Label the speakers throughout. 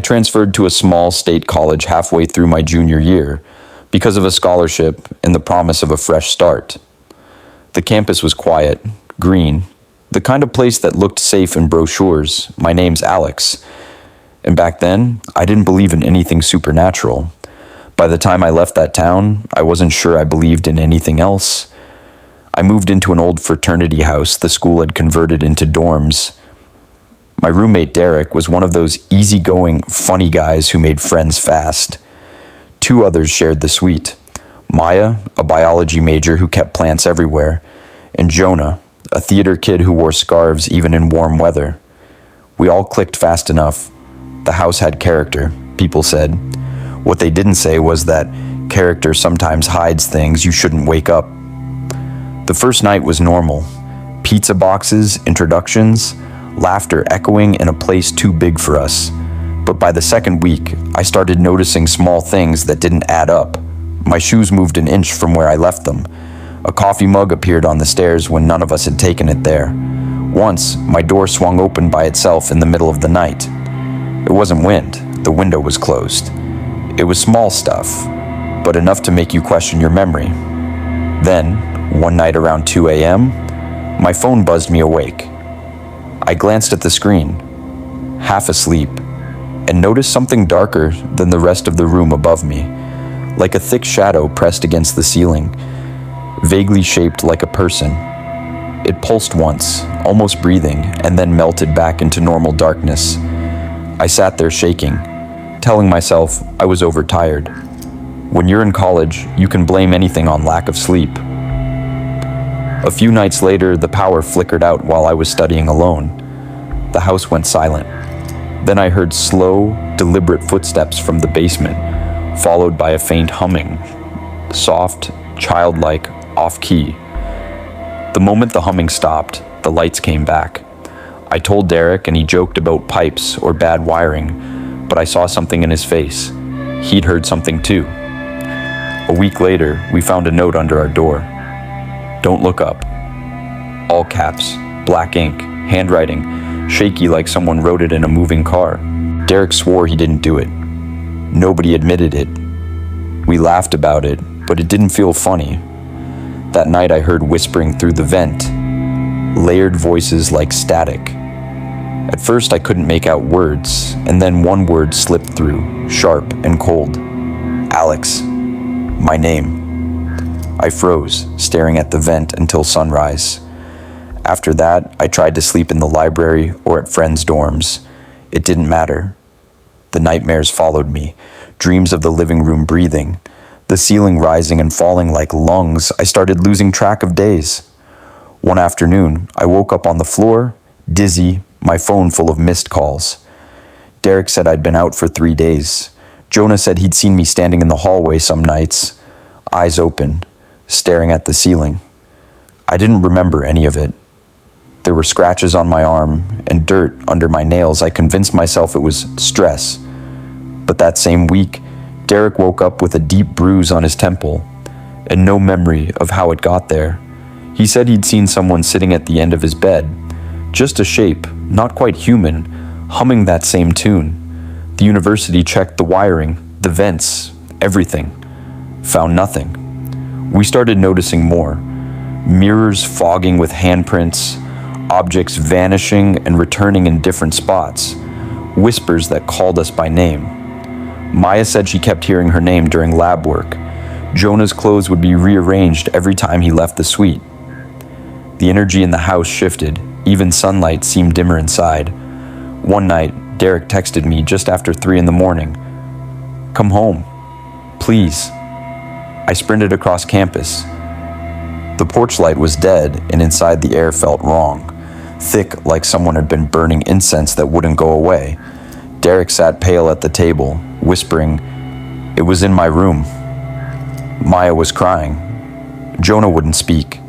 Speaker 1: transferred to a small state college halfway through my junior year because of a scholarship and the promise of a fresh start. The campus was quiet, green, the kind of place that looked safe in brochures. My name's Alex. And back then, I didn't believe in anything supernatural. By the time I left that town, I wasn't sure I believed in anything else. I moved into an old fraternity house the school had converted into dorms. My roommate Derek was one of those easygoing, funny guys who made friends fast. 2 others shared the suite. Maya, a biology major who kept plants everywhere, and Jonah, a theater kid who wore scarves even in warm weather. We all clicked fast enough. The house had character, people said. What they didn't say was that character sometimes hides things you shouldn't wake up. The first night was normal. Pizza boxes, introductions, laughter echoing in a place too big for us. But by the second week, I started noticing small things that didn't add up. My shoes moved an inch from where I left them. A coffee mug appeared on the stairs when none of us had taken it there. Once, my door swung open by itself in the middle of the night. It wasn't wind, the window was closed. It was small stuff, but enough to make you question your memory. Then, one night around 2 a.m., my phone buzzed me awake. I glanced at the screen, half asleep, and noticed something darker than the rest of the room above me, like a thick shadow pressed against the ceiling, vaguely shaped like a person. It pulsed once, almost breathing, and then melted back into normal darkness. I sat there shaking, telling myself I was overtired. When you're in college, you can blame anything on lack of sleep. A few nights later, the power flickered out while I was studying alone. The house went silent. Then I heard slow, deliberate footsteps from the basement, followed by a faint humming, soft, childlike, off-key. The moment the humming stopped, the lights came back. I told Derek and he joked about pipes or bad wiring, but I saw something in his face. He'd heard something too. A week later, we found a note under our door. "Don't look up." All caps, black ink, handwriting, shaky like someone wrote it in a moving car. Derek swore he didn't do it. Nobody admitted it. We laughed about it, but it didn't feel funny. That night I heard whispering through the vent, layered voices like static. At first I couldn't make out words, and then one word slipped through, sharp and cold. Alex. My name. I froze, staring at the vent until sunrise. After that, I tried to sleep in the library or at friends' dorms. It didn't matter. The nightmares followed me, dreams of the living room breathing, the ceiling rising and falling like lungs. I started losing track of days. One afternoon, I woke up on the floor, dizzy, my phone full of missed calls. Derek said I'd been out for 3 days. Jonah said he'd seen me standing in the hallway some nights, eyes open, staring at the ceiling. I didn't remember any of it. There were scratches on my arm and dirt under my nails. I convinced myself it was stress. But that same week, Derek woke up with a deep bruise on his temple and no memory of how it got there. He said he'd seen someone sitting at the end of his bed, just a shape, not quite human, humming that same tune. The university checked the wiring, the vents, everything. Found nothing. We started noticing more. Mirrors fogging with handprints, objects vanishing and returning in different spots, whispers that called us by name. Maya said she kept hearing her name during lab work. Jonah's clothes would be rearranged every time he left the suite. The energy in the house shifted. Even sunlight seemed dimmer inside. One night, Derek texted me just after 3 a.m. "Come home. Please." I sprinted across campus. The porch light was dead, and inside the air felt wrong, thick like someone had been burning incense that wouldn't go away. Derek sat pale at the table, whispering, "It was in my room." Maya was crying. Jonah wouldn't speak.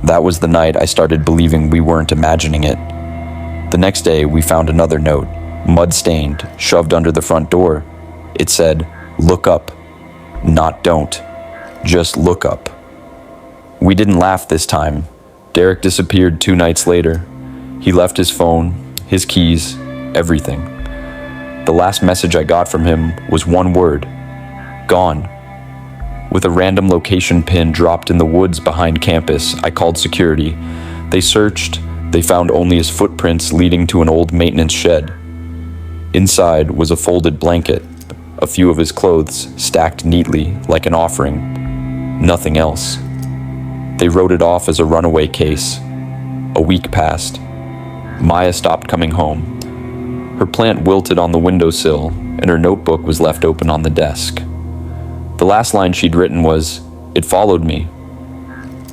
Speaker 1: That was the night I started believing we weren't imagining it. The next day, we found another note, mud-stained, shoved under the front door. It said, "Look up. Not don't. Just look up." We didn't laugh this time. Derek disappeared 2 nights later. He left his phone, his keys, everything. The last message I got from him was one word: gone. With a random location pin dropped in the woods behind campus, I called security. They searched. They found only his footprints leading to an old maintenance shed. Inside was a folded blanket, a few of his clothes stacked neatly like an offering. Nothing else. They wrote it off as a runaway case. A week passed. Maya stopped coming home. Her plant wilted on the windowsill, and her notebook was left open on the desk. The last line she'd written was, "It followed me."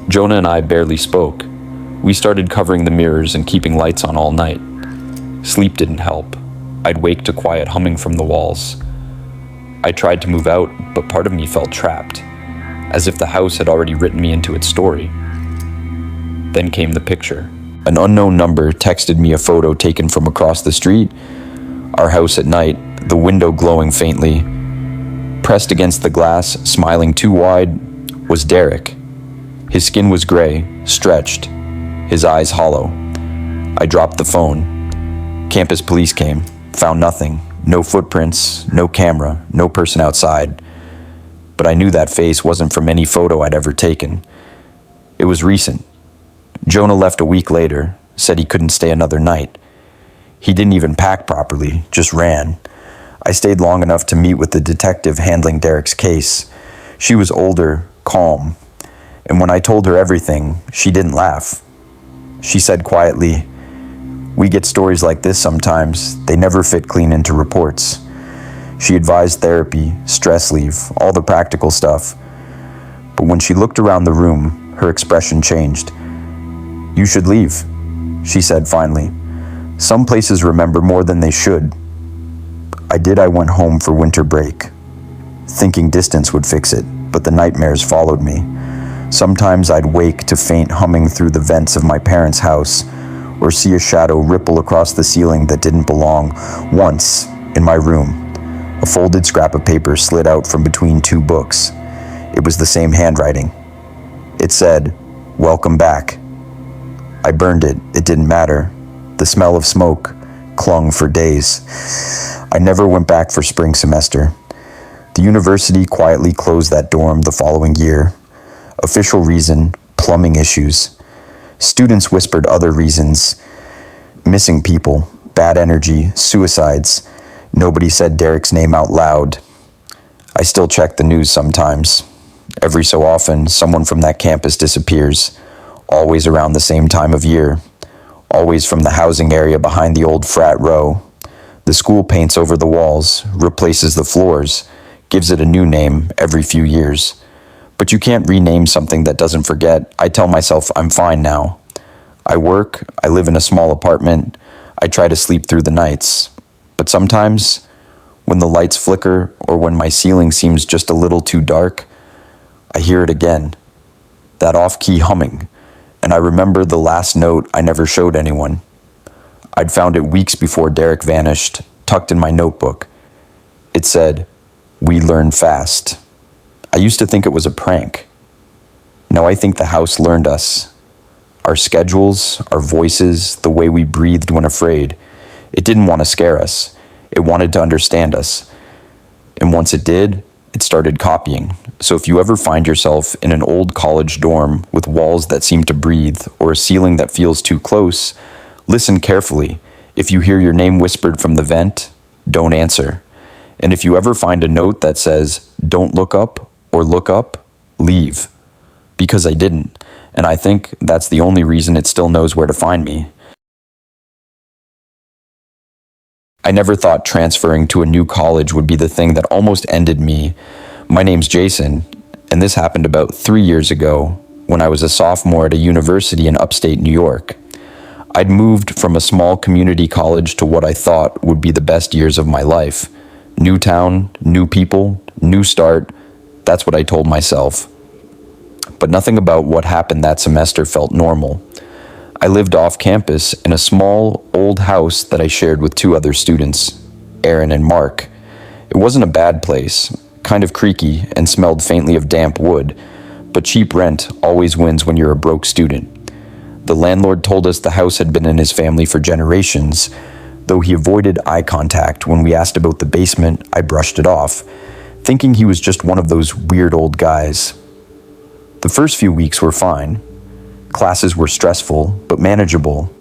Speaker 1: Jonah and I barely spoke. We started covering the mirrors and keeping lights on all night. Sleep didn't help. I'd wake to quiet humming from the walls. I tried to move out, but part of me felt trapped, as if the house had already written me into its story. Then came the picture. An unknown number texted me a photo taken from across the street. Our house at night, the window glowing faintly. Pressed against the glass, smiling too wide, was Derek. His skin was gray, stretched, his eyes hollow. I dropped the phone. Campus police came, found nothing. No footprints, no camera, no person outside. But I knew that face wasn't from any photo I'd ever taken. It was recent. Jonah left a week later, said he couldn't stay another night. He didn't even pack properly, just ran. I stayed long enough to meet with the detective handling Derek's case. She was older, calm, and when I told her everything, she didn't laugh. She said quietly, "We get stories like this sometimes. They never fit clean into reports." She advised therapy, stress leave, all the practical stuff. But when she looked around the room, her expression changed. "You should leave," she said finally. "Some places remember more than they should." I went home for winter break, thinking distance would fix it, but the nightmares followed me. Sometimes I'd wake to faint humming through the vents of my parents' house, or see a shadow ripple across the ceiling that didn't belong. Once, in my room, a folded scrap of paper slid out from between two books. It was the same handwriting. It said, "Welcome back." I burned it. It didn't matter. The smell of smoke clung for days. I never went back for spring semester. The university quietly closed that dorm the following year. Official reason, plumbing issues. Students whispered other reasons. Missing people, bad energy, suicides. Nobody said Derek's name out loud. I still check the news sometimes. Every so often, someone from that campus disappears. Always around the same time of year. Always from the housing area behind the old frat row. The school paints over the walls, replaces the floors, gives it a new name every few years. But you can't rename something that doesn't forget. I tell myself I'm fine now. I work, I live in a small apartment, I try to sleep through the nights. But sometimes, when the lights flicker or when my ceiling seems just a little too dark, I hear it again. That off-key humming. And I remember the last note I never showed anyone. I'd found it weeks before Derek vanished, tucked in my notebook. It said, "We learn fast." I used to think it was a prank. Now I think the house learned us. Our schedules, our voices, the way we breathed when afraid. It didn't want to scare us. It wanted to understand us. And once it did, it started copying. So if you ever find yourself in an old college dorm with walls that seem to breathe or a ceiling that feels too close, listen carefully. If you hear your name whispered from the vent, don't answer. And if you ever find a note that says, "Don't look up," or "Look up," leave. Because I didn't. And I think that's the only reason it still knows where to find me. I never thought transferring to a new college would be the thing that almost ended me. My name's Jason, and this happened about 3 years ago when I was a sophomore at a university in upstate New York. I'd moved from a small community college to what I thought would be the best years of my life. New town, new people, new start. That's what I told myself. But nothing about what happened that semester felt normal. I lived off campus in a small, old house that I shared with 2 other students, Aaron and Mark. It wasn't a bad place, kind of creaky and smelled faintly of damp wood, but cheap rent always wins when you're a broke student. The landlord told us the house had been in his family for generations, Though he avoided eye contact when we asked about the basement, I brushed it off, thinking he was just one of those weird old guys. The first few weeks were fine. Classes were stressful, but manageable,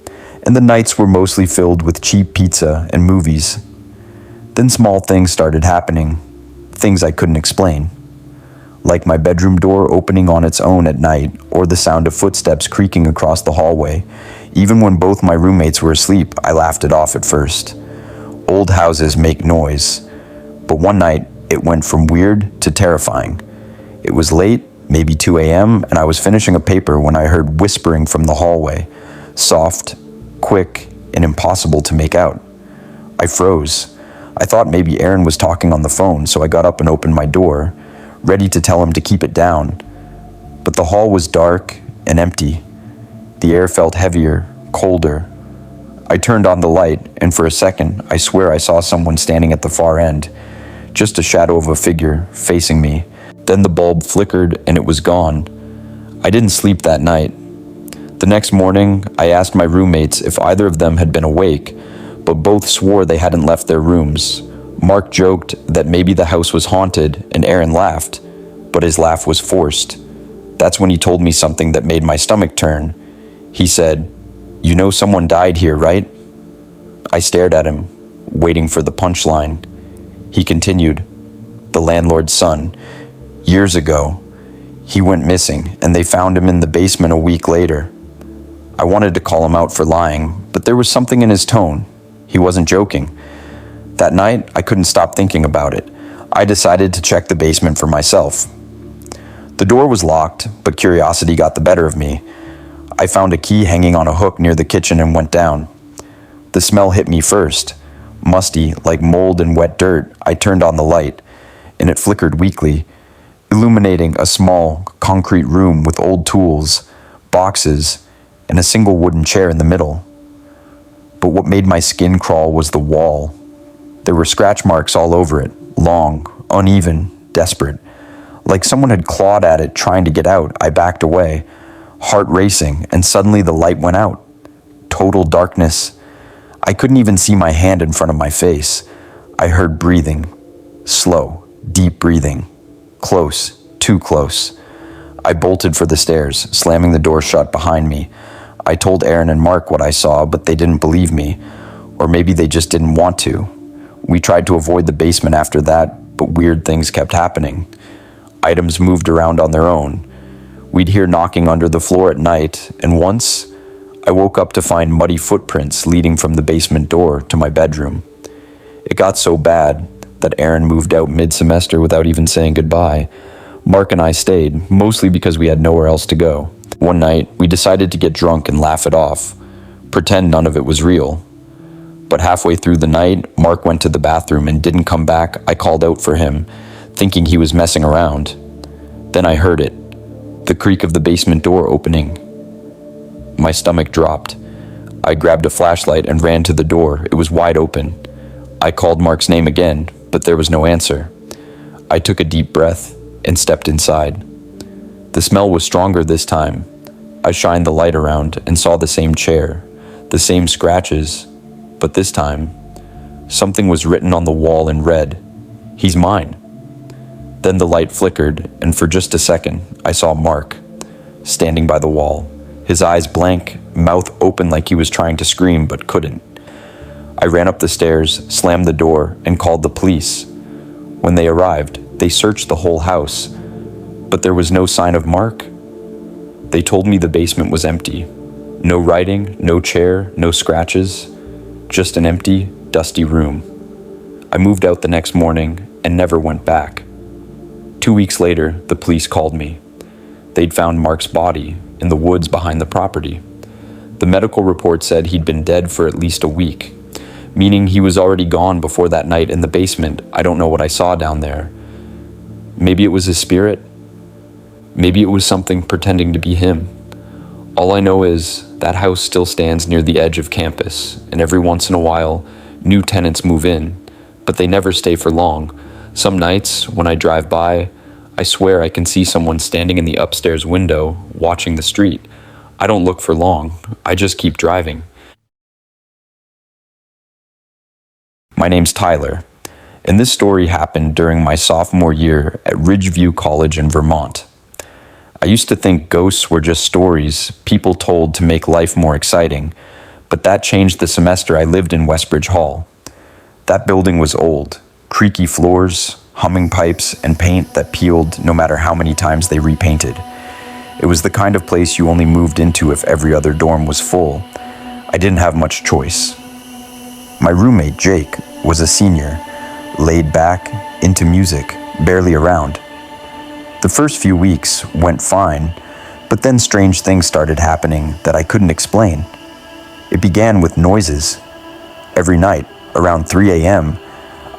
Speaker 1: and the nights were mostly filled with cheap pizza and movies. Then small things started happening, things I couldn't explain, like my bedroom door opening on its own at night or the sound of footsteps creaking across the hallway. Even when both my roommates were asleep, I laughed it off at first. Old houses make noise, but one night it went from weird to terrifying. It was late, maybe 2 a.m., and I was finishing a paper when I heard whispering from the hallway, soft, quick, and impossible to make out. I froze. I thought maybe Aaron was talking on the phone, so I got up and opened my door, ready to tell him to keep it down. But the hall was dark and empty. The air felt heavier, colder. I turned on the light, and for a second, I swear I saw someone standing at the far end, just a shadow of a figure facing me. Then the bulb flickered and it was gone. I didn't sleep that night. The next morning, I asked my roommates if either of them had been awake, but both swore they hadn't left their rooms. Mark joked that maybe the house was haunted, and Aaron laughed, but his laugh was forced. That's when he told me something that made my stomach turn. He said, "You know someone died here, right?" I stared at him, waiting for the punchline. He continued, "The landlord's son. Years ago, he went missing, and they found him in the basement a week later." I wanted to call him out for lying, but there was something in his tone. He wasn't joking. That night, I couldn't stop thinking about it. I decided to check the basement for myself. The door was locked, but curiosity got the better of me. I found a key hanging on a hook near the kitchen and went down. The smell hit me first. Musty, like mold and wet dirt. I turned on the light, and it flickered weakly, illuminating a small, concrete room with old tools, boxes, and a single wooden chair in the middle. But what made my skin crawl was the wall. There were scratch marks all over it, long, uneven, desperate. Like someone had clawed at it trying to get out. I backed away, heart racing, and suddenly the light went out. Total darkness. I couldn't even see my hand in front of my face. I heard breathing. Slow, deep breathing. Close, too close. I bolted for the stairs, slamming the door shut behind me. I told Aaron and Mark what I saw, but they didn't believe me. Or maybe they just didn't want to. We tried to avoid the basement after that, but weird things kept happening. Items moved around on their own. We'd hear knocking under the floor at night, and once, I woke up to find muddy footprints leading from the basement door to my bedroom. It got so bad that Aaron moved out mid-semester without even saying goodbye. Mark and I stayed, mostly because we had nowhere else to go. One night, we decided to get drunk and laugh it off, pretend none of it was real. But halfway through the night, Mark went to the bathroom and didn't come back. I called out for him, thinking he was messing around. Then I heard it, the creak of the basement door opening. My stomach dropped. I grabbed a flashlight and ran to the door. It was wide open. I called Mark's name again, but there was no answer. I took a deep breath and stepped inside. The smell was stronger this time. I shined the light around and saw the same chair, the same scratches, but this time, something was written on the wall in red. "He's mine." Then the light flickered, and for just a second, I saw Mark, standing by the wall, his eyes blank, mouth open like he was trying to scream but couldn't. I ran up the stairs, slammed the door, and called the police. When they arrived, they searched the whole house, but there was no sign of Mark. They told me the basement was empty. No writing, no chair, no scratches, just an empty, dusty room. I moved out the next morning and never went back. 2 weeks later, the police called me. They'd found Mark's body in the woods behind the property. The medical report said he'd been dead for at least a week, meaning he was already gone before that night in the basement. I don't know what I saw down there. Maybe it was his spirit. Maybe it was something pretending to be him. All I know is that house still stands near the edge of campus, and every once in a while, new tenants move in, but they never stay for long. Some nights, when I drive by, I swear I can see someone standing in the upstairs window, watching the street. I don't look for long. I just keep driving. My name's Tyler, and this story happened during my sophomore year at Ridgeview College in Vermont. I used to think ghosts were just stories people told to make life more exciting, but that changed the semester I lived in Westbridge Hall. That building was old, creaky floors, humming pipes, and paint that peeled no matter how many times they repainted. It was the kind of place you only moved into if every other dorm was full. I didn't have much choice. My roommate, Jake, was a senior, laid back, into music, barely around. The first few weeks went fine, but then strange things started happening that I couldn't explain. It began with noises. Every night, around 3 a.m.,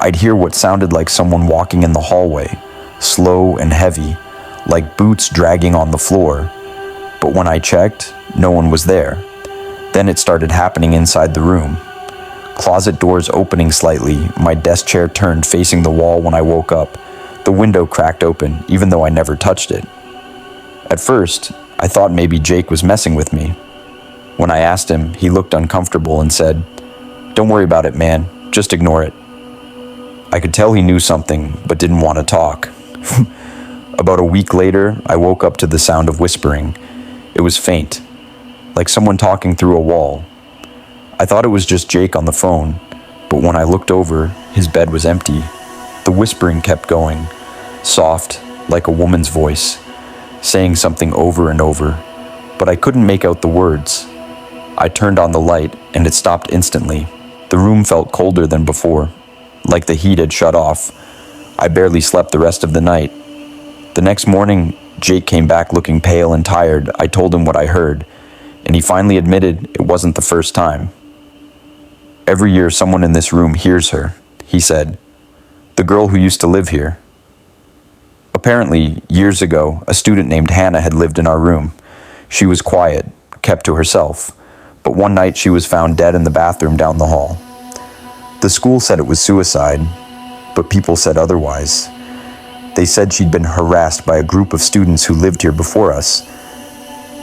Speaker 1: I'd hear what sounded like someone walking in the hallway, slow and heavy, like boots dragging on the floor. But when I checked, no one was there. Then it started happening inside the room. Closet doors opening slightly, my desk chair turned facing the wall when I woke up. The window cracked open, even though I never touched it. At first, I thought maybe Jake was messing with me. When I asked him, he looked uncomfortable and said, "Don't worry about it, man. Just ignore it." I could tell he knew something, but didn't want to talk. About a week later, I woke up to the sound of whispering. It was faint, like someone talking through a wall. I thought it was just Jake on the phone, but when I looked over, his bed was empty. The whispering kept going, soft, like a woman's voice, saying something over and over, but I couldn't make out the words. I turned on the light, and it stopped instantly. The room felt colder than before, like the heat had shut off. I barely slept the rest of the night. The next morning, Jake came back looking pale and tired. I told him what I heard, and he finally admitted it wasn't the first time. "Every year someone in this room hears her," he said. "The girl who used to live here." Apparently, years ago, a student named Hannah had lived in our room. She was quiet, kept to herself, but one night she was found dead in the bathroom down the hall. The school said it was suicide, but people said otherwise. They said she'd been harassed by a group of students who lived here before us,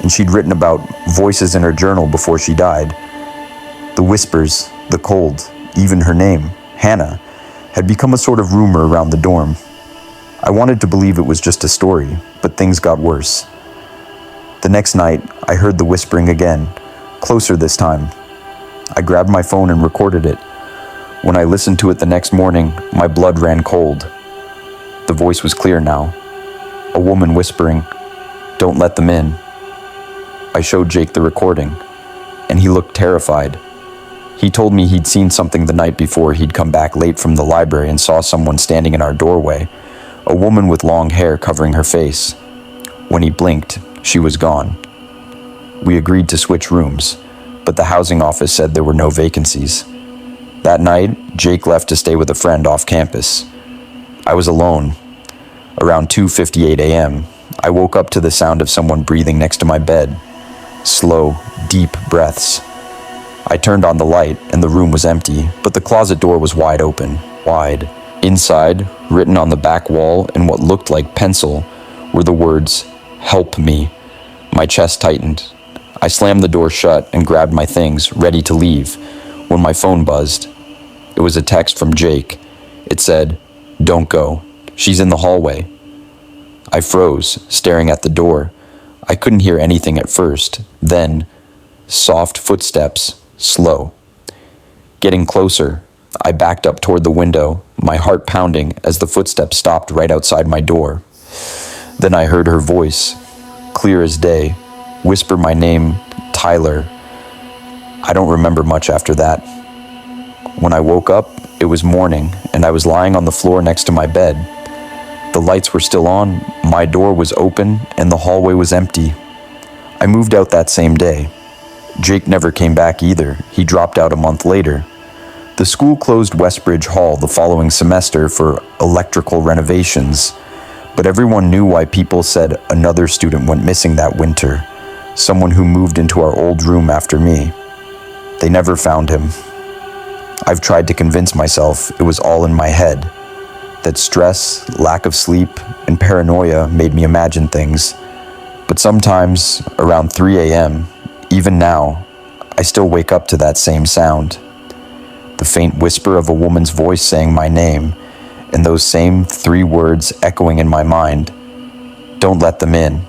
Speaker 1: and she'd written about voices in her journal before she died. The whispers, the cold, even her name, Hannah, had become a sort of rumor around the dorm. I wanted to believe it was just a story, but things got worse. The next night, I heard the whispering again, closer this time. I grabbed my phone and recorded it. When I listened to it the next morning, my blood ran cold. The voice was clear now. A woman whispering, "Don't let them in." I showed Jake the recording, and he looked terrified. He told me he'd seen something the night before he'd come back late from the library and saw someone standing in our doorway, a woman with long hair covering her face. When he blinked, she was gone. We agreed to switch rooms, but the housing office said there were no vacancies. That night, Jake left to stay with a friend off campus. I was alone. Around 2:58 a.m., I woke up to the sound of someone breathing next to my bed. Slow, deep breaths. I turned on the light, and the room was empty, but the closet door was wide open, wide. Inside, written on the back wall in what looked like pencil, were the words, "Help me." My chest tightened. I slammed the door shut and grabbed my things, ready to leave, when my phone buzzed. It was a text from Jake. It said, "Don't go. She's in the hallway." I froze, staring at the door. I couldn't hear anything at first. Then, soft footsteps, slow. Getting closer, I backed up toward the window, my heart pounding as the footsteps stopped right outside my door. Then I heard her voice, clear as day, whisper my name, Tyler. I don't remember much after that. When I woke up, it was morning, and I was lying on the floor next to my bed. The lights were still on, my door was open, and the hallway was empty. I moved out that same day. Jake never came back either. He dropped out a month later. The school closed Westbridge Hall the following semester for electrical renovations, but everyone knew why people said another student went missing that winter, someone who moved into our old room after me. They never found him. I've tried to convince myself it was all in my head, that stress, lack of sleep, and paranoia made me imagine things. But sometimes, around 3 a.m., even now, I still wake up to that same sound. the faint whisper of a woman's voice saying my name, and those same 3 words echoing in my mind. Don't let them in.